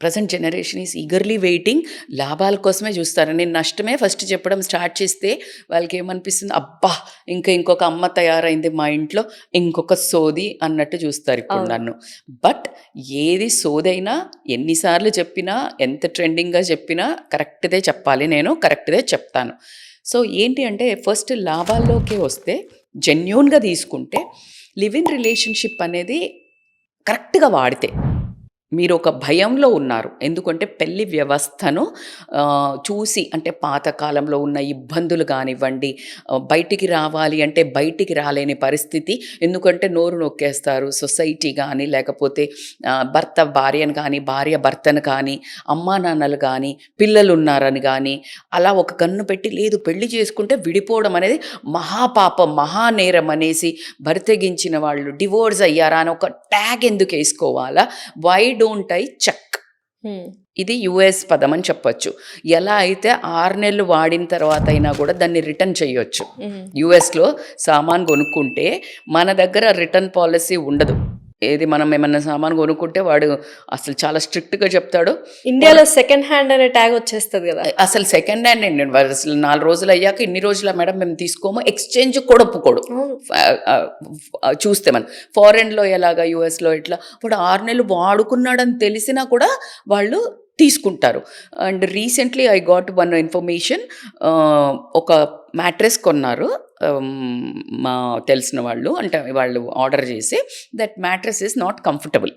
Present generation is eagerly waiting. లాభాల కోసమే చూస్తారు. నేను నష్టమే ఫస్ట్ చెప్పడం స్టార్ట్ చేస్తే వాళ్ళకి ఏమనిపిస్తుంది, అబ్బా ఇంకొక అమ్మ తయారైంది మా ఇంట్లో, ఇంకొక సోది అన్నట్టు చూస్తారు ఇప్పుడు నన్ను. బట్ ఏది సోదైనా ఎన్నిసార్లు చెప్పినా, ఎంత ట్రెండింగ్గా చెప్పినా కరెక్ట్దే చెప్పాలి, నేను కరెక్ట్దే చెప్తాను. సో ఏంటి అంటే ఫస్ట్ లాభాల్లోకే వస్తే, జెన్యూన్గా తీసుకుంటే లివ్ ఇన్ రిలేషన్షిప్ అనేది కరెక్ట్గా వాడితే, మీరు ఒక భయంలో ఉన్నారు. ఎందుకంటే పెళ్లి వ్యవస్థను చూసి, అంటే పాతకాలంలో ఉన్న ఇబ్బందులు కానివ్వండి, బయటికి రావాలి అంటే బయటికి రాలేని పరిస్థితి. ఎందుకంటే నోరు నొక్కేస్తారు సొసైటీ కానీ, లేకపోతే భర్త భార్యను కానీ, భార్య భర్తను కానీ, అమ్మా నాన్నలు కానీ, పిల్లలు ఉన్నారని కానీ, అలా ఒక కన్ను పెట్టి లేదు పెళ్లి చేసుకుంటే విడిపోవడం అనేది మహాపాపం, మహానేరం అనేసి బరితెగించిన వాళ్ళు డివోర్స్ అయ్యారా అని ఒక ట్యాగ్ ఎందుకు వేసుకోవాలా? Why don't I check? ఇది యుఎస్ పదం అని చెప్పొచ్చు. ఎలా అయితే 6 నెలలు వాడిన తర్వాత అయినా కూడా దాన్ని రిటర్న్ చేయొచ్చు. యుఎస్లో సామాన్ కొనుక్కుంటే మన దగ్గర రిటర్న్ పాలసీ ఉండదు. ఏది మనం ఏమన్నా సామాన్ కొనుక్కుంటే వాడు అసలు చాలా స్ట్రిక్ట్గా చెప్తాడు. ఇండియాలో సెకండ్ హ్యాండ్ అనే ట్యాగ్ వచ్చేస్తుంది కదా. అసలు సెకండ్ హ్యాండ్ అండి, అసలు 4 రోజులు అయ్యాక ఇన్ని రోజుల మేడం మేము తీసుకోము, ఎక్స్చేంజ్ కూడా ఒప్పుకోడు. చూస్తే మనం ఫారెన్లో ఎలాగా, యుఎస్లో ఇట్లా వాడు 6 నెలలు వాడుకున్నాడని తెలిసినా కూడా వాళ్ళు తీసుకుంటారు. And recently I got one information. ఒక మ్యాట్రెస్ కొన్నారు మా తెలిసిన వాళ్ళు, అంటే వాళ్ళు ఆర్డర్ చేసి, that mattress is not comfortable.